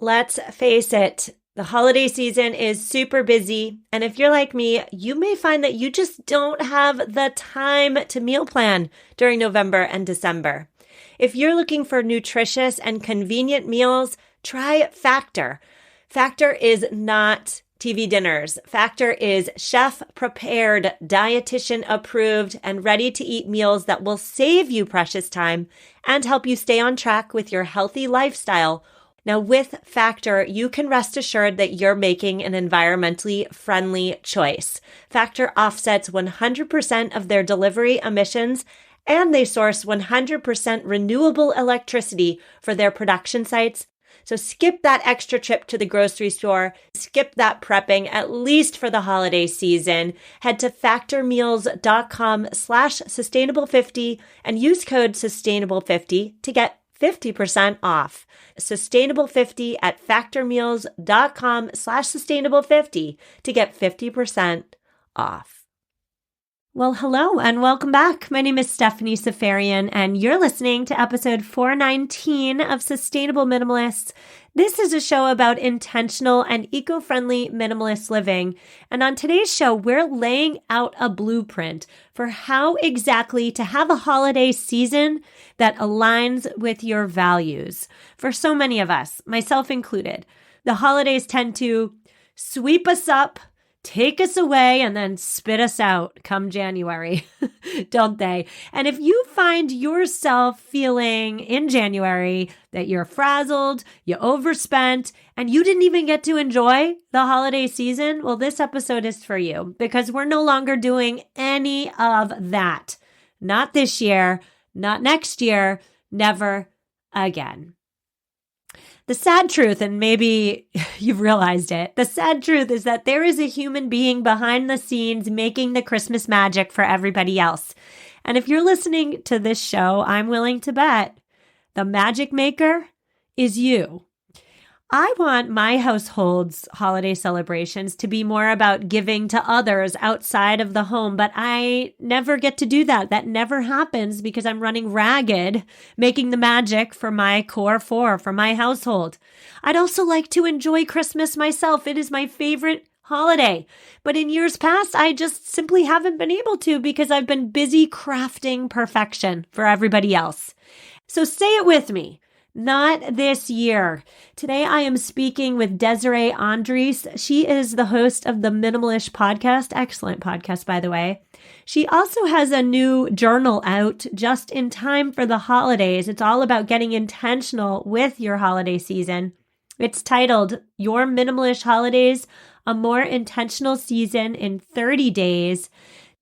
Let's face it, the holiday season is super busy. And if you're like me, you may find that you just don't have the time to meal plan during November and December. If you're looking for nutritious and convenient meals, try Factor. Factor is not TV dinners. Factor is chef-prepared, dietitian-approved, and ready-to-eat meals that will save you precious time and help you stay on track with your healthy lifestyle. Now, with Factor, you can rest assured that you're making an environmentally friendly choice. Factor offsets 100% of their delivery emissions, and they source 100% renewable electricity for their production sites. So skip that extra trip to the grocery store, skip that prepping, at least for the holiday season. Head to factormeals.com/sustainable50 and use code sustainable50 to get 50% off. Sustainable50 at factormeals.com/sustainable50 to get 50% off. Well, hello and welcome back. My name is Stephanie Safarian, and you're listening to episode 419 of Sustainable Minimalists. This is a show about intentional and eco-friendly minimalist living. And on today's show, we're laying out a blueprint for how exactly to have a holiday season that aligns with your values. For so many of us, myself included, the holidays tend to sweep us up, take us away, and then spit us out come January, don't they? And if you find yourself feeling in January that you're frazzled, you overspent, and you didn't even get to enjoy the holiday season, well, this episode is for you because we're no longer doing any of that. Not this year, not next year, never again. The sad truth, and maybe you've realized it, the sad truth is that there is a human being behind the scenes making the Christmas magic for everybody else. And if you're listening to this show, I'm willing to bet the magic maker is you. I want my household's holiday celebrations to be more about giving to others outside of the home, but I never get to do that. That never happens because I'm running ragged, making the magic for my core four, for my household. I'd also like to enjoy Christmas myself. It is my favorite holiday. But in years past, I just simply haven't been able to because I've been busy crafting perfection for everybody else. So say it with me. Not this year. Today, I am speaking with Desirae Endres. She is the host of the Minimalist podcast. Excellent podcast, by the way. She also has a new journal out just in time for the holidays. It's all about getting intentional with your holiday season. It's titled Your Minimalist Holidays, A More Intentional Season in 30 Days.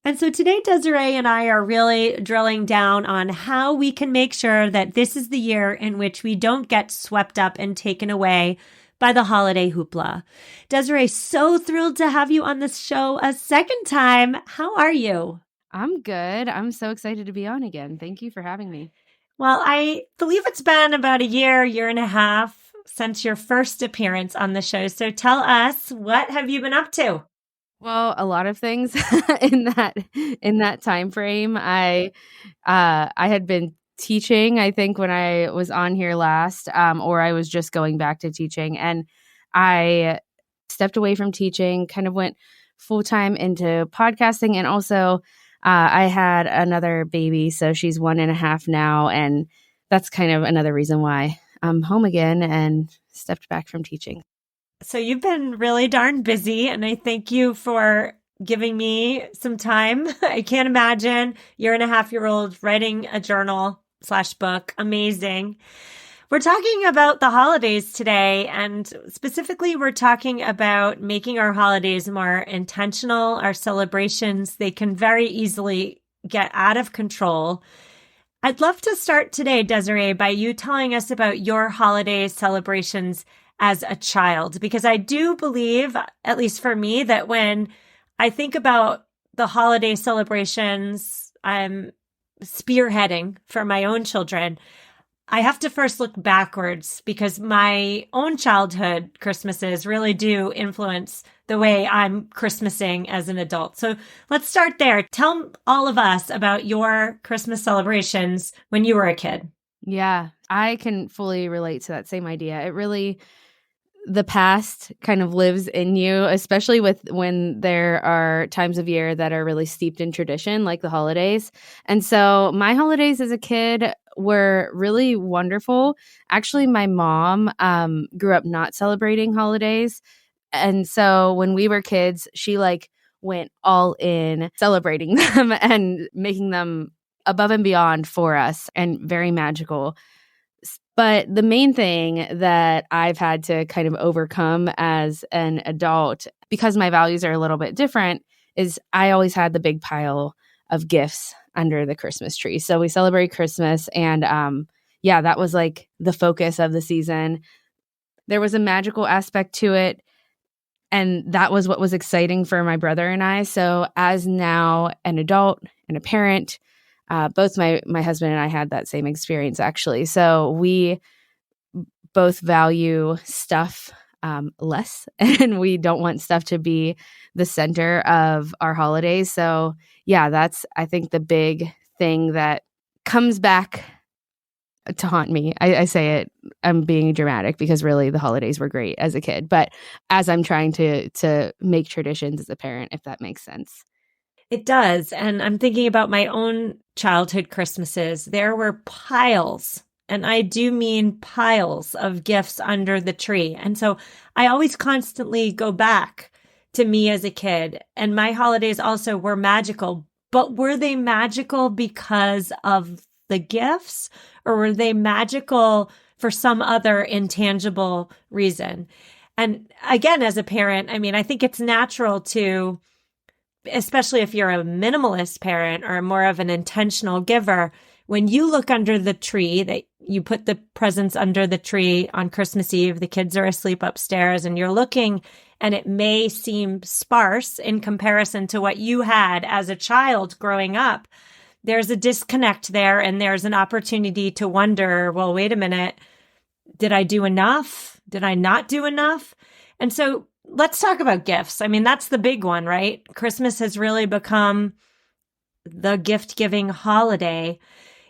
And so today, Desirae and I are really drilling down on how we can make sure that this is the year in which we don't get swept up and taken away by the holiday hoopla. Desirae, so thrilled to have you on this show a second time. How are you? I'm good. I'm so excited to be on again. Thank you for having me. Well, I believe it's been about a year and a half since your first appearance on the show. So tell us, what have you been up to? Well, a lot of things in that time frame. I had been teaching, I think, when I was on here last, or I was just going back to teaching, and I stepped away from teaching, kind of went full time into podcasting, and also I had another baby, so she's 1.5 now, and that's kind of another reason why I'm home again and stepped back from teaching. So you've been really darn busy, and I thank you for giving me some time. I can't imagine year-and-a-half-year-old writing a journal/book. Amazing. We're talking about the holidays today, and specifically we're talking about making our holidays more intentional, our celebrations. They can very easily get out of control. I'd love to start today, Desirae, by you telling us about your holiday celebrations as a child, because I do believe, at least for me, that when I think about the holiday celebrations I'm spearheading for my own children, I have to first look backwards because my own childhood Christmases really do influence the way I'm Christmasing as an adult. So let's start there. Tell all of us about your Christmas celebrations when you were a kid. Yeah, I can fully relate to that same idea. It really the past kind of lives in you, especially when there are times of year that are really steeped in tradition, like the holidays. And so my holidays as a kid were really wonderful. Actually, my mom grew up not celebrating holidays. And so when we were kids, she like went all in celebrating them and making them above and beyond for us and very magical. But the main thing that I've had to kind of overcome as an adult, because my values are a little bit different, is I always had the big pile of gifts under the Christmas tree. So we celebrate Christmas, and that was like the focus of the season. There was a magical aspect to it, and that was what was exciting for my brother and I. So as now an adult and a parent, both my husband and I had that same experience, actually. So we both value stuff less, and we don't want stuff to be the center of our holidays. So yeah, that's, I think, the big thing that comes back to haunt me. I say it, I'm being dramatic, because really the holidays were great as a kid. But as I'm trying to make traditions as a parent, if that makes sense. It does. And I'm thinking about my own childhood Christmases. There were piles, and I do mean piles of gifts under the tree. And so I always constantly go back to me as a kid. And my holidays also were magical, but were they magical because of the gifts, or were they magical for some other intangible reason? And again, as a parent, I mean, I think it's natural to, especially if you're a minimalist parent or more of an intentional giver, when you look under the tree, that you put the presents under the tree on Christmas Eve, the kids are asleep upstairs, and you're looking, and it may seem sparse in comparison to what you had as a child growing up. There's a disconnect there, and there's an opportunity to wonder, well, wait a minute, did I do enough? Did I not do enough? And so let's talk about gifts. I mean, that's the big one, right? Christmas has really become the gift-giving holiday.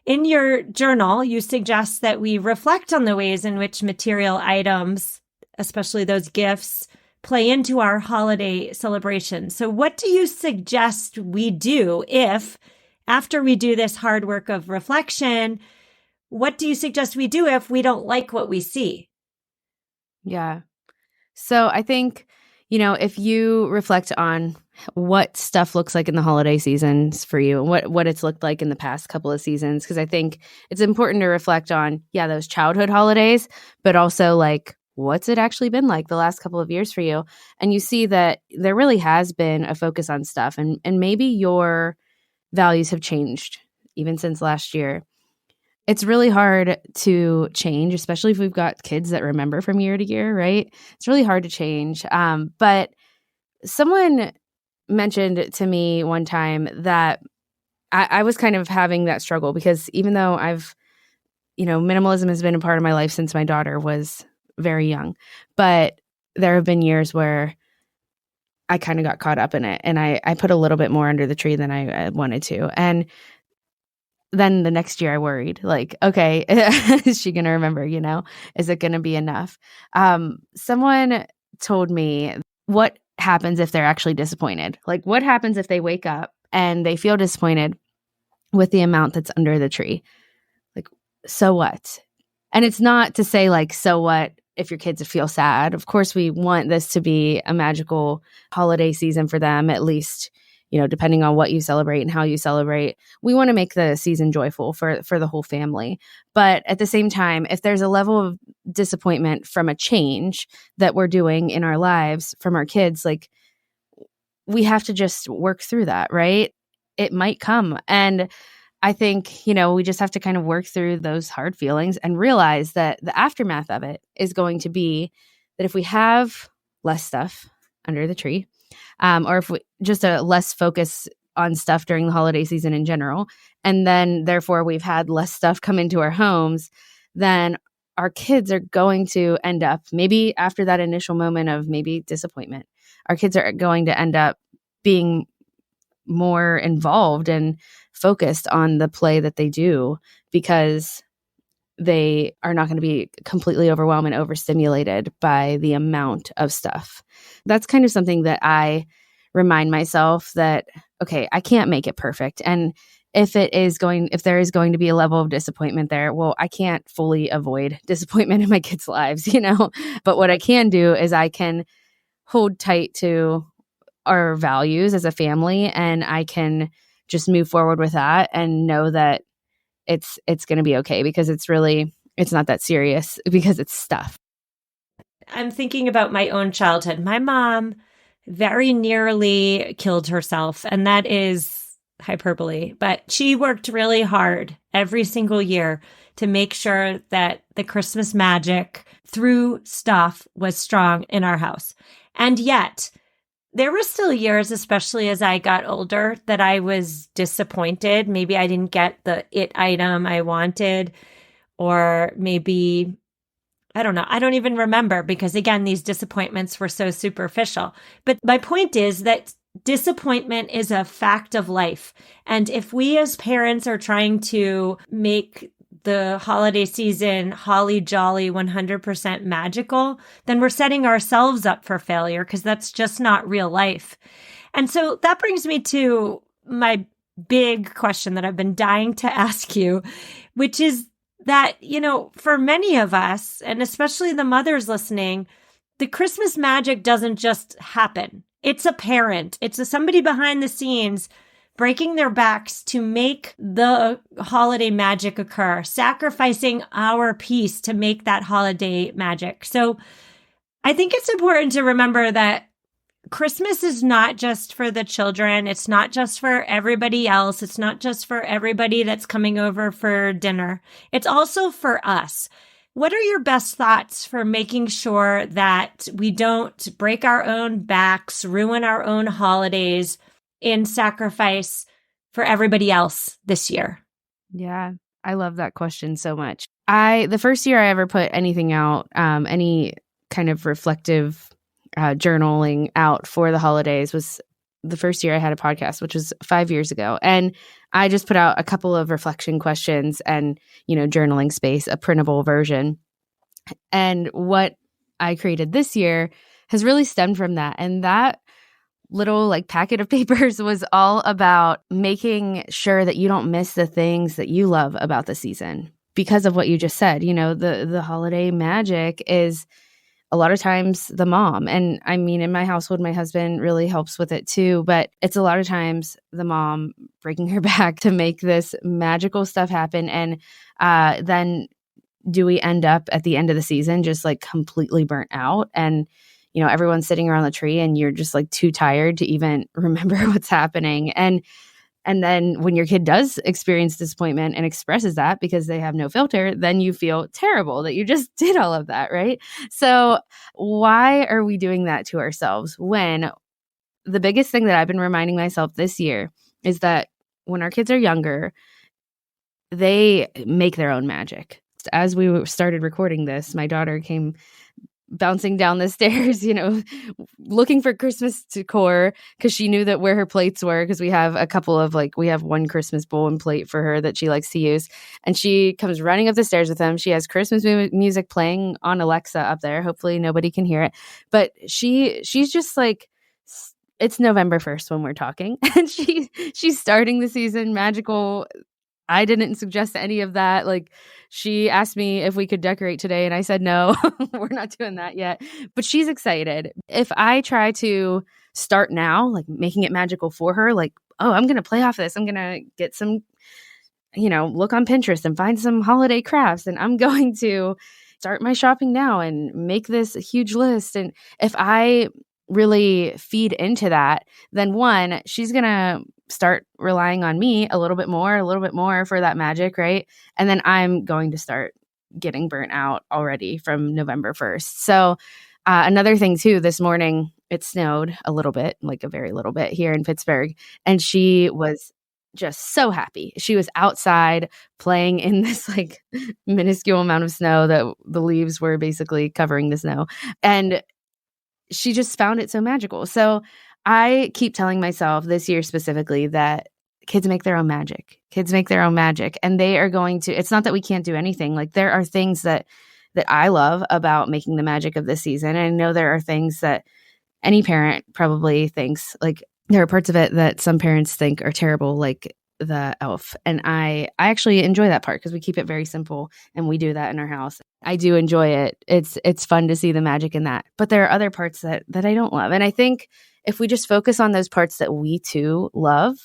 In your journal, you suggest that we reflect on the ways in which material items, especially those gifts, play into our holiday celebration. So what do you suggest we do if, after we do this hard work of reflection, what do you suggest we do if we don't like what we see? Yeah. So I think, if you reflect on what stuff looks like in the holiday seasons for you, and what it's looked like in the past couple of seasons, because I think it's important to reflect on, those childhood holidays, but also like, what's it actually been like the last couple of years for you? And you see that there really has been a focus on stuff, and maybe your values have changed even since last year. It's really hard to change, especially if we've got kids that remember from year to year, right? It's really hard to change. But someone mentioned to me one time that I was kind of having that struggle, because even though minimalism has been a part of my life since my daughter was very young, but there have been years where I kind of got caught up in it, and I put a little bit more under the tree than I wanted to. And then the next year I worried, like, okay, is she going to remember, is it going to be enough? Someone told me, what happens if they're actually disappointed? Like, what happens if they wake up and they feel disappointed with the amount that's under the tree? Like, so what? And it's not to say like, so what if your kids feel sad? Of course, we want this to be a magical holiday season for them, at least, depending on what you celebrate and how you celebrate. We want to make the season joyful for the whole family. But at the same time, if there's a level of disappointment from a change that we're doing in our lives from our kids, like, we have to just work through that, right? It might come. And I think, we just have to kind of work through those hard feelings and realize that the aftermath of it is going to be that if we have less stuff under the tree, or if we just a less focus on stuff during the holiday season in general, and then therefore we've had less stuff come into our homes, then our kids are going to end up, maybe after that initial moment of maybe disappointment, our kids are going to end up being more involved and focused on the play that they do, because they are not going to be completely overwhelmed and overstimulated by the amount of stuff. That's kind of something that I remind myself that, okay, I can't make it perfect. And if there is going to be a level of disappointment there, well, I can't fully avoid disappointment in my kids' lives, but what I can do is I can hold tight to our values as a family, and I can just move forward with that and know that it's going to be okay, because it's not that serious, because it's stuff. I'm thinking about my own childhood. My mom very nearly killed herself, and that is hyperbole, but she worked really hard every single year to make sure that the Christmas magic through stuff was strong in our house. And yet, there were still years, especially as I got older, that I was disappointed. Maybe I didn't get the it item I wanted, or maybe, I don't know. I don't even remember, because again, these disappointments were so superficial. But my point is that disappointment is a fact of life. And if we as parents are trying to make the holiday season holly jolly 100% magical, then we're setting ourselves up for failure, because that's just not real life. And so that brings me to my big question that I've been dying to ask you, which is that, for many of us, and especially the mothers listening, the Christmas magic doesn't just happen. It's apparent. It's somebody behind the scenes breaking their backs to make the holiday magic occur, sacrificing our peace to make that holiday magic. So I think it's important to remember that Christmas is not just for the children. It's not just for everybody else. It's not just for everybody that's coming over for dinner. It's also for us. What are your best thoughts for making sure that we don't break our own backs, ruin our own holidays in sacrifice for everybody else this year? Yeah, I love that question so much. The first year I ever put anything out, any kind of reflective journaling out for the holidays, was the first year I had a podcast, which was 5 years ago. And I just put out a couple of reflection questions and, journaling space, a printable version. And what I created this year has really stemmed from that. And that little packet of papers was all about making sure that you don't miss the things that you love about the season, because of what you just said. The holiday magic is a lot of times the mom. And I mean, in my household, my husband really helps with it too, but it's a lot of times the mom breaking her back to make this magical stuff happen. And then do we end up at the end of the season just completely burnt out? And everyone's sitting around the tree and you're just too tired to even remember what's happening. And then when your kid does experience disappointment and expresses that because they have no filter, then you feel terrible that you just did all of that, right? So why are we doing that to ourselves, when the biggest thing that I've been reminding myself this year is that when our kids are younger, they make their own magic. As we started recording this, my daughter came bouncing down the stairs, looking for Christmas decor, because she knew that where her plates were, because we have a couple of we have one Christmas bowl and plate for her that she likes to use. And she comes running up the stairs with them. She has Christmas music playing on Alexa up there. Hopefully nobody can hear it. But she's just it's November 1st when we're talking. And she's starting the season magical. I didn't suggest any of that. She asked me if we could decorate today, and I said no, we're not doing that yet. But she's excited. If I try to start now, making it magical for her, oh, I'm going to play off this. I'm going to get some, look on Pinterest and find some holiday crafts, and I'm going to start my shopping now and make this huge list. And if I really feed into that, then one, she's going to start relying on me a little bit more for that magic, right? And then I'm going to start getting burnt out already from November 1st. So another thing too, this morning it snowed a little bit, a very little bit here in Pittsburgh, and she was just so happy. She was outside playing in this minuscule amount of snow that the leaves were basically covering the snow. And she just found it so magical. So I keep telling myself this year specifically that kids make their own magic. Kids make their own magic. And they are going to, it's not that we can't do anything. Like there are things that I love about making the magic of this season. And I know there are things that any parent probably thinks, like there are parts of it that some parents think are terrible, like the elf. And I actually enjoy that part because we keep it very simple and we do that in our house. I do enjoy it. It's fun to see the magic in that. But there are other parts that I don't love. And I think if we just focus on those parts that we too love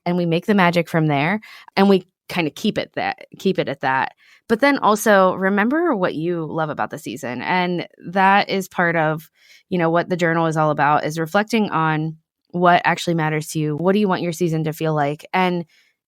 and we make the magic from there and we kind of keep it at that. But then also remember what you love about the season. And that is part of, what the journal is all about, is reflecting on what actually matters to you. What do you want your season to feel like? And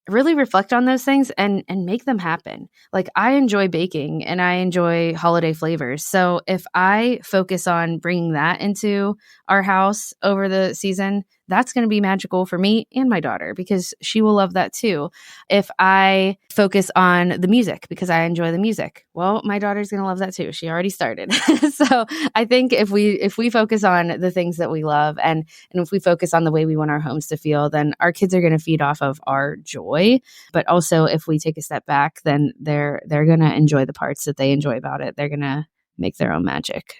really reflect on those things and make them happen. Like I enjoy baking and I enjoy holiday flavors. So if I focus on bringing that into our house over the season, that's going to be magical for me and my daughter because she will love that too. If I focus on the music because I enjoy the music, well, my daughter's going to love that too. She already started. So I think if we focus on the things that we love and if we focus on the way we want our homes to feel, then our kids are going to feed off of our joy. But also if we take a step back, then they're going to enjoy the parts that they enjoy about it. They're going to make their own magic.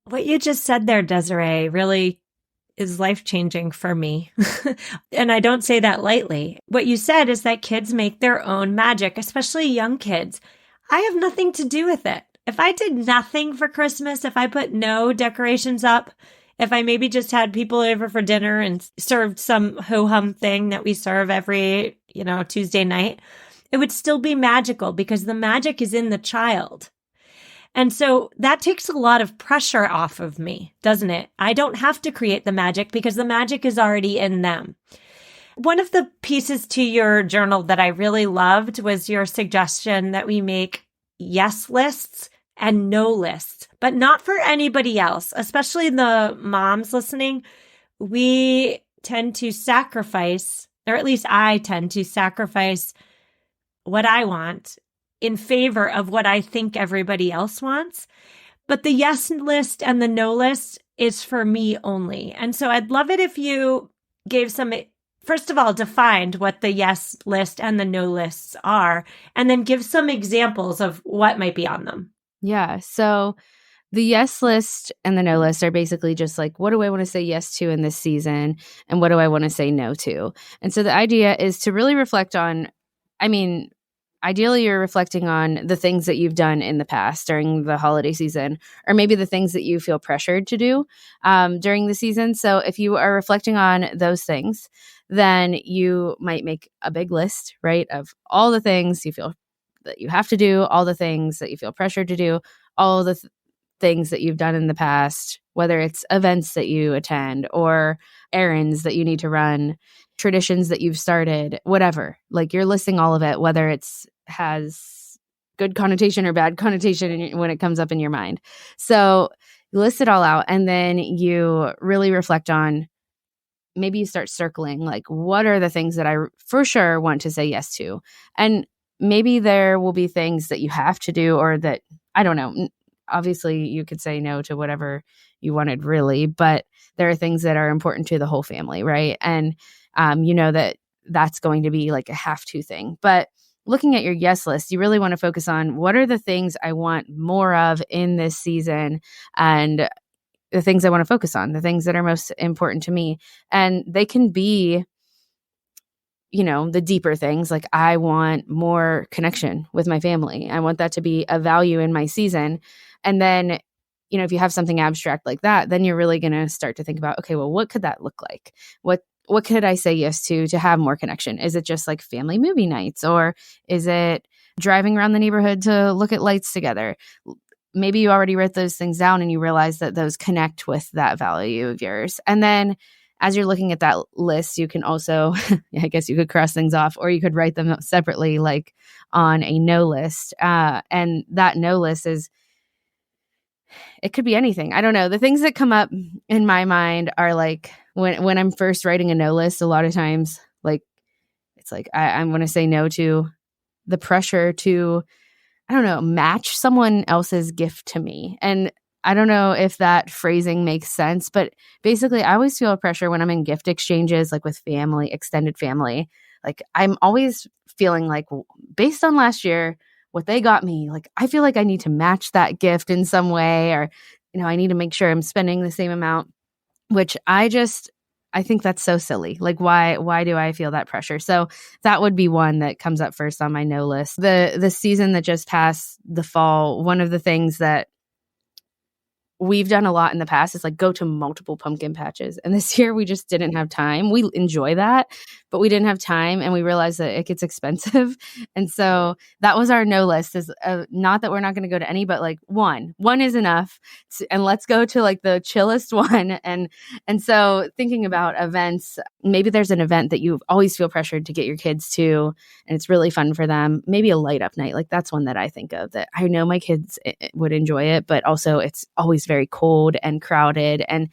What you just said there, Desirae, really is life-changing for me. And I don't say that lightly. What you said is that kids make their own magic, especially young kids. I have nothing to do with it. If I did nothing for Christmas, if I put no decorations up, if I maybe just had people over for dinner and served some ho-hum thing that we serve every, Tuesday night, it would still be magical because the magic is in the child. And so that takes a lot of pressure off of me, doesn't it? I don't have to create the magic because the magic is already in them. One of the pieces to your journal that I really loved was your suggestion that we make yes lists and no lists, but not for anybody else, especially the moms listening. We tend to sacrifice, or at least I tend to sacrifice what I want in favor of what I think everybody else wants. But the yes list and the no list is for me only. And so I'd love it if you gave some, first of all, defined what the yes list and the no lists are, and then give some examples of what might be on them. Yeah. So the yes list and the no list are basically just like, what do I want to say yes to in this season? And what do I want to say no to? And so the idea is to really reflect on, ideally, you're reflecting on the things that you've done in the past during the holiday season, or maybe the things that you feel pressured to do during the season. So if you are reflecting on those things, then you might make a big list, right, of all the things you feel that you have to do, all the things that you feel pressured to do, all the things that you've done in the past, whether it's events that you attend or errands that you need to run, traditions that you've started, whatever. Like you're listing all of it, whether it's has good connotation or bad connotation when it comes up in your mind. So you list it all out and then you really reflect on, maybe you start circling, like what are the things that I for sure want to say yes to? And maybe there will be things that you have to do or that, I don't know, obviously you could say no to whatever you wanted really, but there are things that are important to the whole family, right? And that that's going to be like a have to thing. But looking at your yes list, you really want to focus on what are the things I want more of in this season and the things I want to focus on, the things that are most important to me. And they can be, the deeper things, like I want more connection with my family. I want that to be a value in my season. And then, if you have something abstract like that, then you're really going to start to think about, okay, well, what could that look like? What could I say yes to have more connection? Is it just like family movie nights, or is it driving around the neighborhood to look at lights together? Maybe you already wrote those things down and you realize that those connect with that value of yours. And then as you're looking at that list, you can also, I guess you could cross things off, or you could write them separately, like on a no list. And that no list it could be anything. I don't know. The things that come up in my mind are like, when I'm first writing a no list, a lot of times, like, it's like, I'm going to say no to the pressure to, I don't know, match someone else's gift to me. And I don't know if that phrasing makes sense, but basically I always feel pressure when I'm in gift exchanges, like with family, extended family. Like I'm always feeling like based on last year, what they got me, like I feel like I need to match that gift in some way, or, I need to make sure I'm spending the same amount, which I think that's so silly. Like why do I feel that pressure? So that would be one that comes up first on my no list. The season that just passed, the fall, one of the things that we've done a lot in the past is like go to multiple pumpkin patches. And this year we just didn't have time. We enjoy that, but we didn't have time, and we realized that it gets expensive. And so that was our no list, is not that we're not going to go to any, but like one is enough. And let's go to like the chillest one. And so thinking about events, maybe there's an event that you always feel pressured to get your kids to, and it's really fun for them. Maybe a light up night. Like that's one that I think of that I know my kids would enjoy it, but also it's always very cold and crowded. And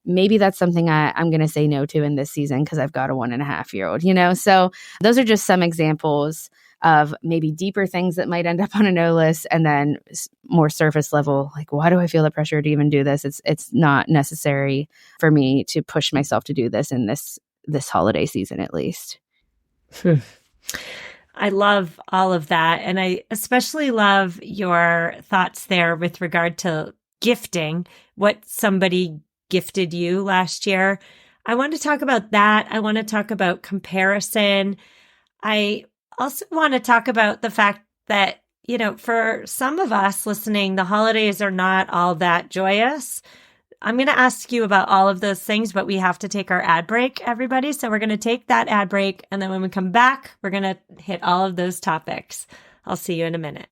maybe that's something I'm going to say no to in this season because I've got a 1.5-year-old, So those are just some examples of maybe deeper things that might end up on a no list, and then more surface level, like, why do I feel the pressure to even do this? It's not necessary for me to push myself to do this in this holiday season, at least. I love all of that. And I especially love your thoughts there with regard to gifting, what somebody gifted you last year. I want to talk about that. I want to talk about comparison. I also want to talk about the fact that, for some of us listening, the holidays are not all that joyous. I'm going to ask you about all of those things, but we have to take our ad break, everybody. So we're going to take that ad break. And then when we come back, we're going to hit all of those topics. I'll see you in a minute.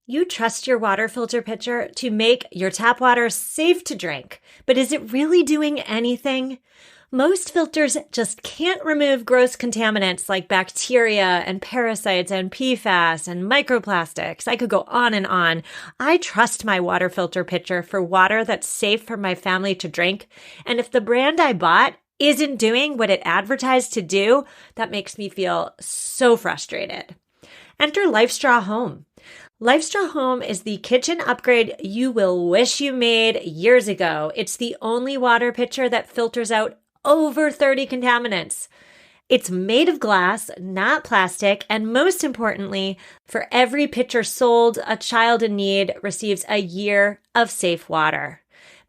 You trust your water filter pitcher to make your tap water safe to drink, but is it really doing anything? Most filters just can't remove gross contaminants like bacteria and parasites and PFAS and microplastics. I could go on and on. I trust my water filter pitcher for water that's safe for my family to drink. And if the brand I bought isn't doing what it advertised to do, that makes me feel so frustrated. Enter LifeStraw Home. LifeStraw Home is the kitchen upgrade you will wish you made years ago. It's the only water pitcher that filters out over 30 contaminants. It's made of glass, not plastic, and most importantly, for every pitcher sold, a child in need receives a year of safe water.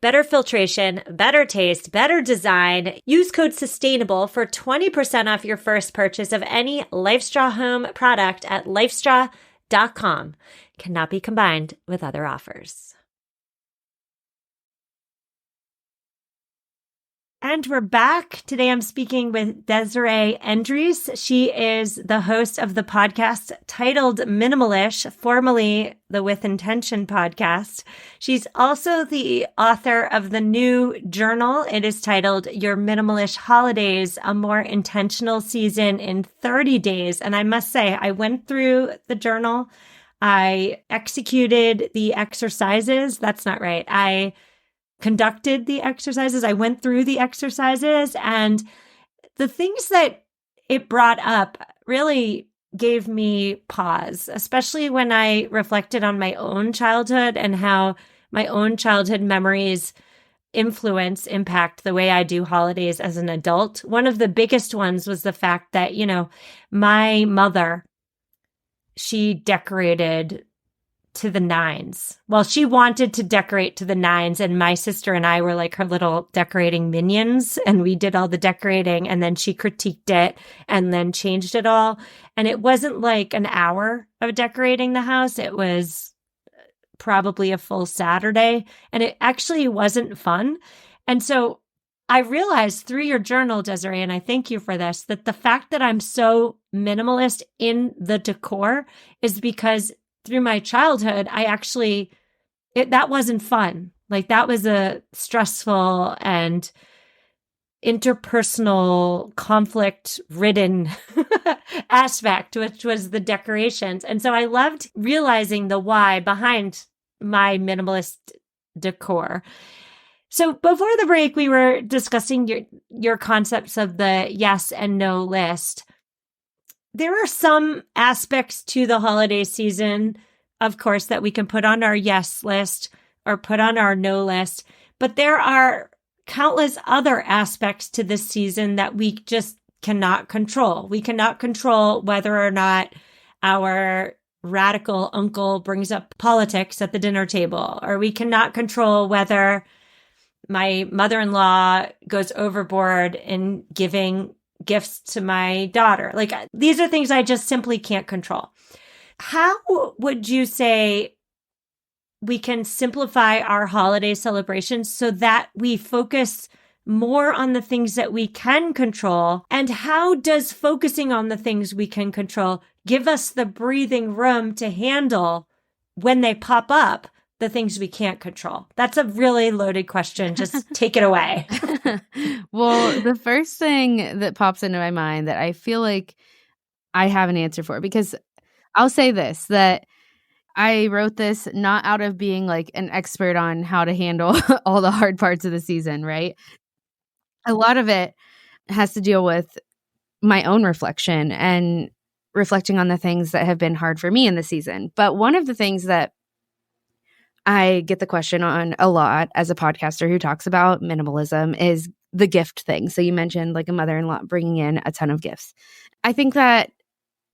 Better filtration, better taste, better design. Use code SUSTAINABLE for 20% off your first purchase of any LifeStraw Home product at lifestraw.com. Cannot be combined with other offers. And we're back. Today I'm speaking with Desirae Endres. She is the host of the podcast titled Minimalish, formerly the With Intention podcast. She's also the author of the new journal. It is titled Your Minimalish Holidays, a More Intentional Season in 30 Days. And I must say, I went through the journal. I executed the exercises. That's not right. I conducted the exercises. I went through the exercises, and the things that it brought up really gave me pause, especially when I reflected on my own childhood and how my own childhood memories impact the way I do holidays as an adult. One of the biggest ones was the fact that, my mother, she decorated to the nines. Well, she wanted to decorate to the nines, and my sister and I were like her little decorating minions, and we did all the decorating, and then she critiqued it and then changed it all. And it wasn't like an hour of decorating the house. It was probably a full Saturday, and it actually wasn't fun. And so I realized through your journal, Desirae, and I thank you for this, that the fact that I'm so minimalist in the decor is because through my childhood, that wasn't fun. Like that was a stressful and interpersonal conflict-ridden aspect, which was the decorations. And so I loved realizing the why behind my minimalist decor. So before the break, we were discussing your concepts of the yes and no list. There are some aspects to the holiday season, of course, that we can put on our yes list or put on our no list. But there are countless other aspects to this season that we just cannot control. We cannot control whether or not our radical uncle brings up politics at the dinner table, or we cannot control whether my mother-in-law goes overboard in giving gifts to my daughter. Like, these are things I just simply can't control. How would you say we can simplify our holiday celebrations so that we focus more on the things that we can control? And how does focusing on the things we can control give us the breathing room to handle when they pop up the things we can't control? That's a really loaded question. Just take it away. Well, the first thing that pops into my mind that I feel like I have an answer for, because I'll say this, that I wrote this not out of being like an expert on how to handle all the hard parts of the season, right? A lot of it has to deal with my own reflection and reflecting on the things that have been hard for me in the season. But one of the things that I get the question on a lot as a podcaster who talks about minimalism is the gift thing. So you mentioned like a mother-in-law bringing in a ton of gifts. I think that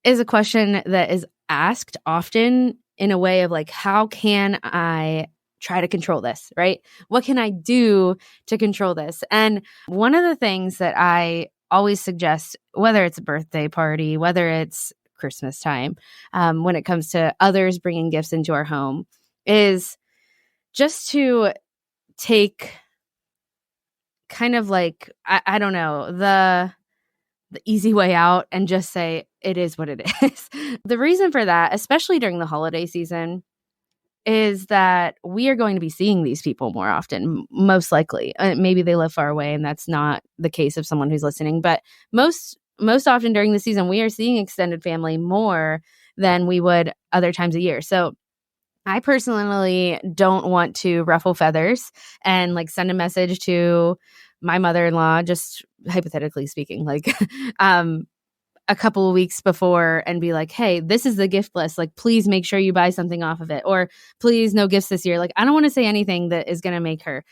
is a question that is asked often in a way of like, how can I try to control this, right? What can I do to control this? And one of the things that I always suggest, whether it's a birthday party, whether it's Christmas time, when it comes to others bringing gifts into our home, is just to take kind of like, I don't know, the easy way out and just say, it is what it is. The reason for that, especially during the holiday season, is that we are going to be seeing these people more often, most likely. Maybe they live far away and that's not the case of someone who's listening, but most often during the season, we are seeing extended family more than we would other times of year. So I personally don't want to ruffle feathers and like send a message to my mother-in-law, just hypothetically speaking, like a couple of weeks before and be like, hey, this is the gift list. Like, please make sure you buy something off of it. Or please, no gifts this year. Like, I don't want to say anything that is going to make her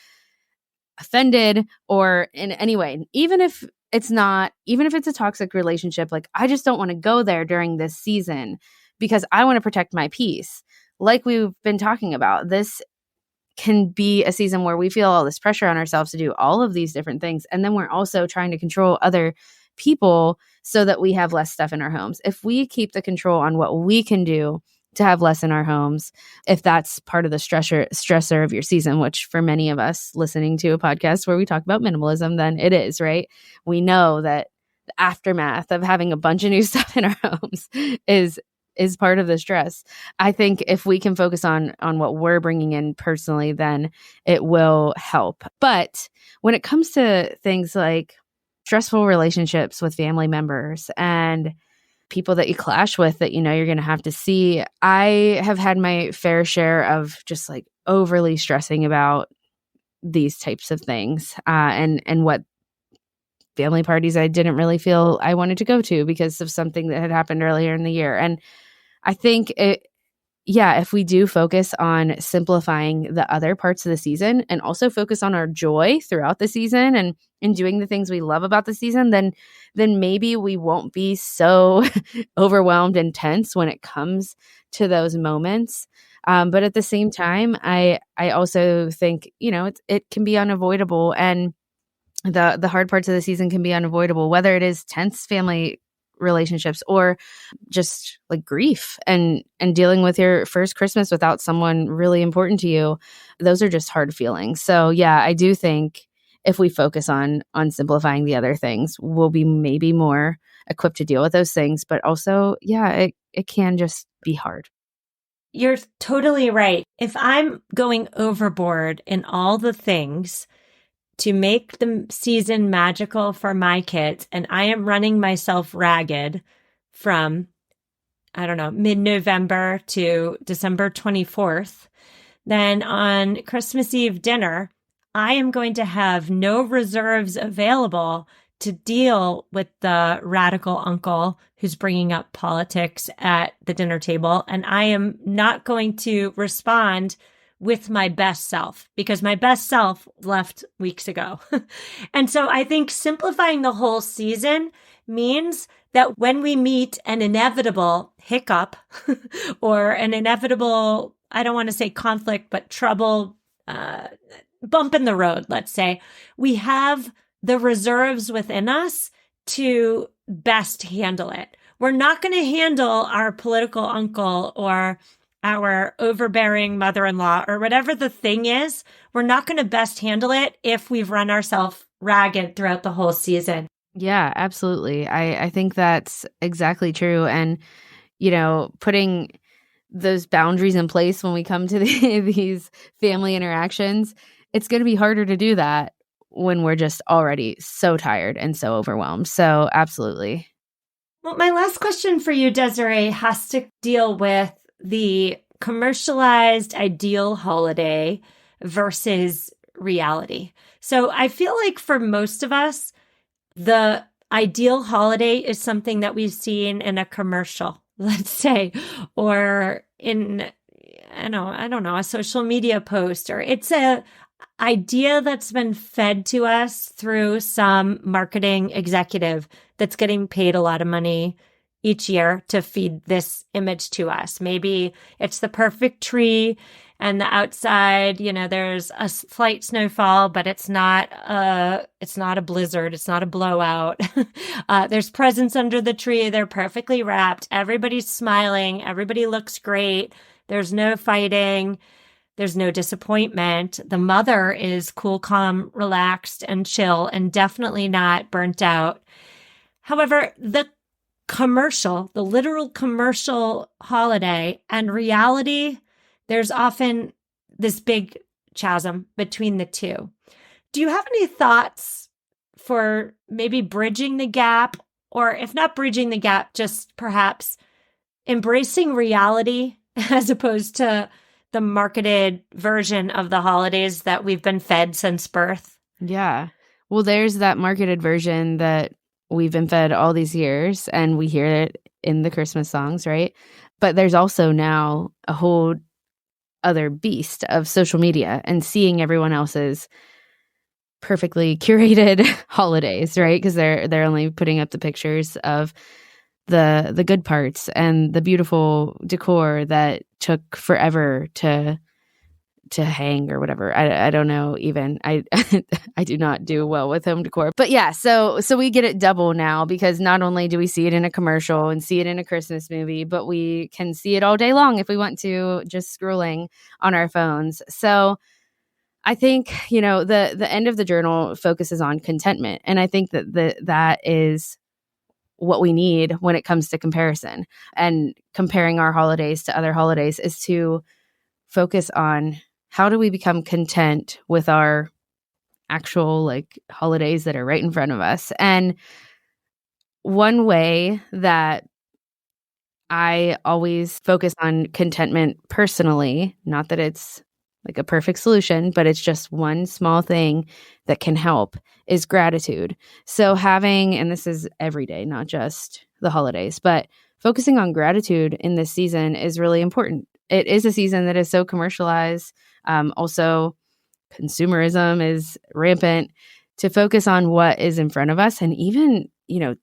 offended or in any way. Even if it's a toxic relationship, like, I just don't want to go there during this season because I want to protect my peace. Like we've been talking about, this can be a season where we feel all this pressure on ourselves to do all of these different things. And then we're also trying to control other people so that we have less stuff in our homes. If we keep the control on what we can do to have less in our homes, if that's part of the stressor of your season, which for many of us listening to a podcast where we talk about minimalism, then it is, right? We know that the aftermath of having a bunch of new stuff in our homes is part of the stress. I think if we can focus on what we're bringing in personally, then it will help. But when it comes to things like stressful relationships with family members and people that you clash with that you know you're going to have to see, I have had my fair share of just like overly stressing about these types of things and what family parties I didn't really feel I wanted to go to because of something that had happened earlier in the year. And I think if we do focus on simplifying the other parts of the season and also focus on our joy throughout the season and doing the things we love about the season, then maybe we won't be so overwhelmed and tense when it comes to those moments. But at the same time, I also think, it can be unavoidable, and the hard parts of the season can be unavoidable, whether it is tense family relationships or just like grief and dealing with your first Christmas without someone really important to you. Those are just hard feelings. So yeah, I do think if we focus on simplifying the other things, we'll be maybe more equipped to deal with those things. But also, yeah, it can just be hard. You're totally right. If I'm going overboard in all the things to make the season magical for my kids, and I am running myself ragged from, mid-November to December 24th, then on Christmas Eve dinner, I am going to have no reserves available to deal with the radical uncle who's bringing up politics at the dinner table. And I am not going to respond with my best self, because my best self left weeks ago. And so I think simplifying the whole season means that when we meet an inevitable hiccup or an inevitable, I don't want to say conflict, but trouble, bump in the road, let's say, we have the reserves within us to best handle it. We're not going to handle our political uncle or our overbearing mother-in-law or whatever the thing is. We're not going to best handle it if we've run ourselves ragged throughout the whole season. Yeah, absolutely. I think that's exactly true. And, putting those boundaries in place when we come to these family interactions, it's going to be harder to do that when we're just already so tired and so overwhelmed. So absolutely. Well, my last question for you, Desirae, has to deal with the commercialized ideal holiday versus reality. So I feel like for most of us, the ideal holiday is something that we've seen in a commercial, let's say, or in, I don't know, a social media post, or it's a idea that's been fed to us through some marketing executive that's getting paid a lot of money each year to feed this image to us. Maybe it's the perfect tree and the outside, there's a slight snowfall, but it's not a blizzard. It's not a blowout. There's presents under the tree. They're perfectly wrapped. Everybody's smiling. Everybody looks great. There's no fighting. There's no disappointment. The mother is cool, calm, relaxed, and chill, and definitely not burnt out. However, the literal commercial holiday and reality, there's often this big chasm between the two. Do you have any thoughts for maybe bridging the gap, or if not bridging the gap, just perhaps embracing reality as opposed to the marketed version of the holidays that we've been fed since birth? Yeah. Well, there's that marketed version that we've been fed all these years, and we hear it in the Christmas songs, right? But there's also now a whole other beast of social media and seeing everyone else's perfectly curated holidays, right? Because they're only putting up the pictures of the good parts and the beautiful decor that took forever to hang or whatever. I don't know even. I I do not do well with home decor. But yeah, so we get it double now, because not only do we see it in a commercial and see it in a Christmas movie, but we can see it all day long if we want to, just scrolling on our phones. So I think, the end of the journal focuses on contentment. And I think that is what we need when it comes to comparison. And comparing our holidays to other holidays is to focus on how do we become content with our actual holidays that are right in front of us. And one way that I always focus on contentment personally, not that it's a perfect solution, but it's just one small thing that can help, is gratitude. So and this is every day, not just the holidays, but focusing on gratitude in this season is really important. It is a season that is so commercialized. Also, consumerism is rampant. To focus on what is in front of us, and even,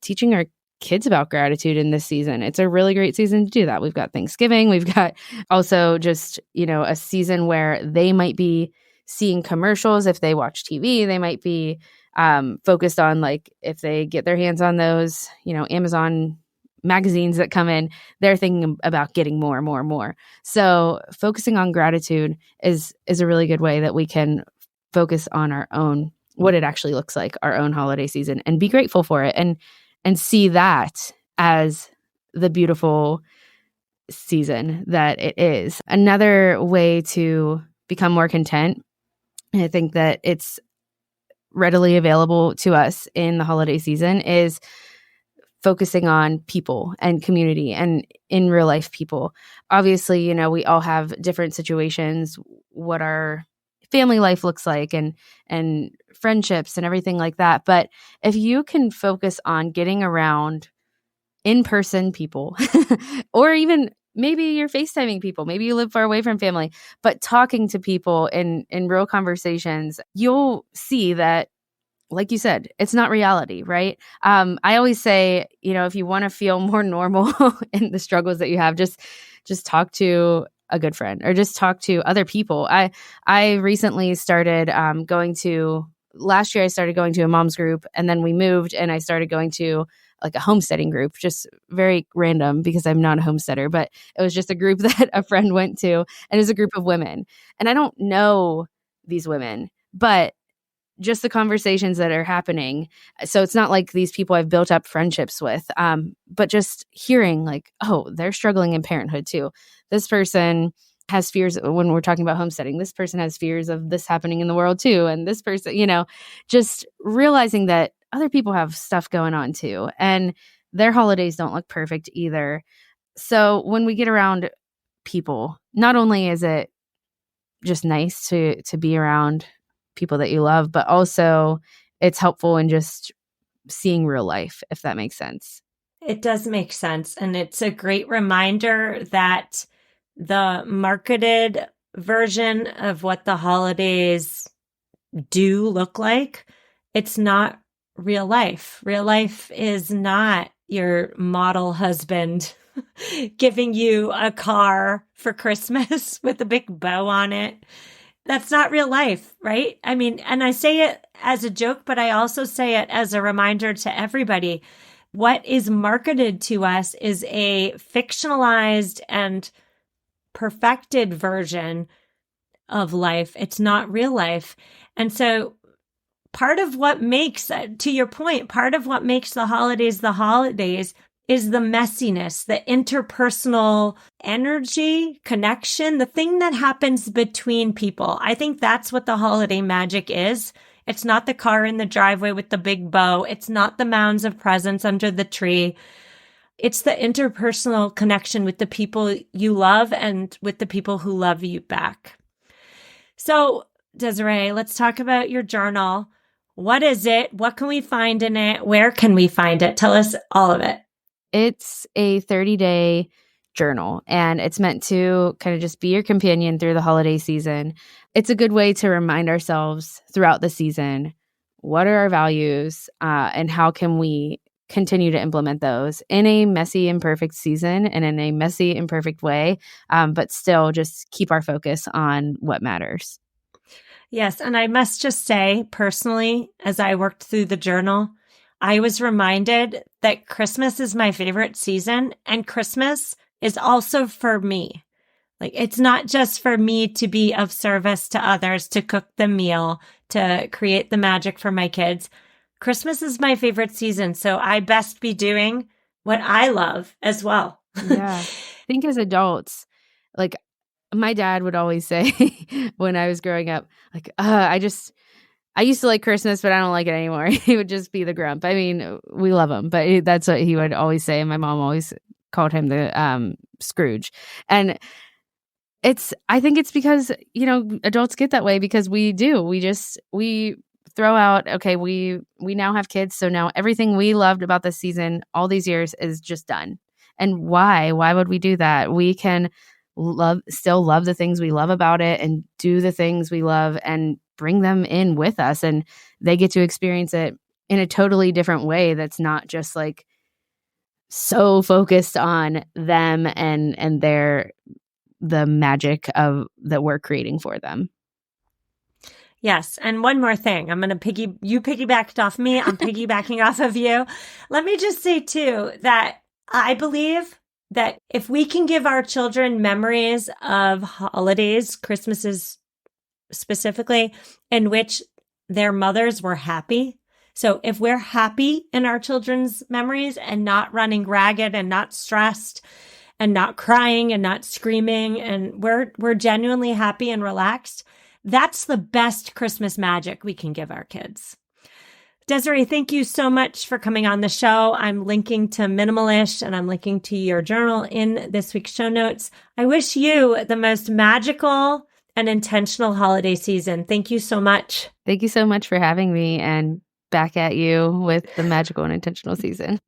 teaching our kids about gratitude in this season. It's a really great season to do that. We've got Thanksgiving. We've got also just, a season where they might be seeing commercials. If they watch TV, they might be focused on, if they get their hands on those, Amazon magazines that come in, they're thinking about getting more and more and more. So focusing on gratitude is a really good way that we can focus on our own, what it actually looks like, our own holiday season, and be grateful for it, and see that as the beautiful season that it is. Another way to become more content, and I think that it's readily available to us in the holiday season, is focusing on people and community and in real life people. Obviously, we all have different situations, what our family life looks like, and friendships and everything like that. But if you can focus on getting around in-person people or even maybe you're FaceTiming people, maybe you live far away from family, but talking to people in real conversations, you'll see that, like you said, it's not reality, right? I always say, if you want to feel more normal in the struggles that you have, just talk to a good friend or just talk to other people. I recently started last year I started going to a mom's group, and then we moved and I started going to like a homesteading group, just very random because I'm not a homesteader, but it was just a group that a friend went to, and it was a group of women. And I don't know these women, but just the conversations that are happening. So it's not like these people I've built up friendships with, but just hearing like, oh, they're struggling in parenthood too. This person has fears when we're talking about homesteading. This person has fears of this happening in the world too. And this person, just realizing that other people have stuff going on too. And their holidays don't look perfect either. So when we get around people, not only is it just nice to be around people that you love, but also it's helpful in just seeing real life, if that makes sense. It does make sense. And it's a great reminder that the marketed version of what the holidays do look like, it's not real life. Real life is not your model husband giving you a car for Christmas with a big bow on it. That's not real life, right? I mean, and I say it as a joke, but I also say it as a reminder to everybody. What is marketed to us is a fictionalized and perfected version of life. It's not real life. And so part of what makes, to your point, part of what makes the holidays is the messiness, the interpersonal energy, connection, the thing that happens between people. I think that's what the holiday magic is. It's not the car in the driveway with the big bow. It's not the mounds of presents under the tree. It's the interpersonal connection with the people you love and with the people who love you back. So, Desirae, let's talk about your journal. What is it? What can we find in it? Where can we find it? Tell us all of it. It's a 30-day journal, and it's meant to kind of just be your companion through the holiday season. It's a good way to remind ourselves throughout the season, what are our values, and how can we continue to implement those in a messy, imperfect season and in a messy, imperfect way, but still just keep our focus on what matters. Yes. And I must just say, personally, as I worked through the journal, I was reminded that Christmas is my favorite season, and Christmas is also for me. Like, it's not just for me to be of service to others, to cook the meal, to create the magic for my kids. Christmas is my favorite season, so I best be doing what I love as well. Yeah. I think as adults, like my dad would always say when I was growing up, like, I used to like Christmas, but I don't like it anymore. He would just be the grump. I mean, we love him, but that's what he would always say. And my mom always called him the Scrooge. And I think it's because, adults get that way because we do. We throw out, okay, we now have kids. So now everything we loved about this season all these years is just done. And why? Why would we do that? We can still love the things we love about it and do the things we love and bring them in with us, and they get to experience it in a totally different way that's not just like so focused on them and the magic of that we're creating for them. Yes. And one more thing, you piggybacked off me. I'm piggybacking off of you. Let me just say too, that I believe that if we can give our children memories of holidays, Christmases specifically, in which their mothers were happy. So if we're happy in our children's memories and not running ragged and not stressed and not crying and not screaming, and we're genuinely happy and relaxed, that's the best Christmas magic we can give our kids. Desirae, thank you so much for coming on the show. I'm linking to Minimalish and I'm linking to your journal in this week's show notes. I wish you the most magical and intentional holiday season. Thank you so much. Thank you so much for having me, and back at you with the magical and intentional season.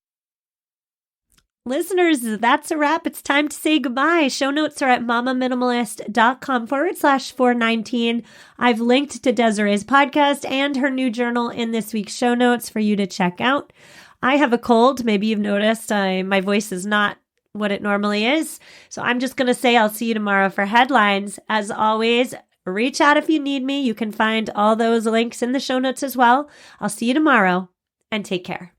Listeners, that's a wrap. It's time to say goodbye. Show notes are at mamaminimalist.com/419. I've linked to Desiree's podcast and her new journal in this week's show notes for you to check out. I have a cold. Maybe you've noticed my voice is not what it normally is. So I'm just going to say I'll see you tomorrow for headlines. As always, reach out if you need me. You can find all those links in the show notes as well. I'll see you tomorrow and take care.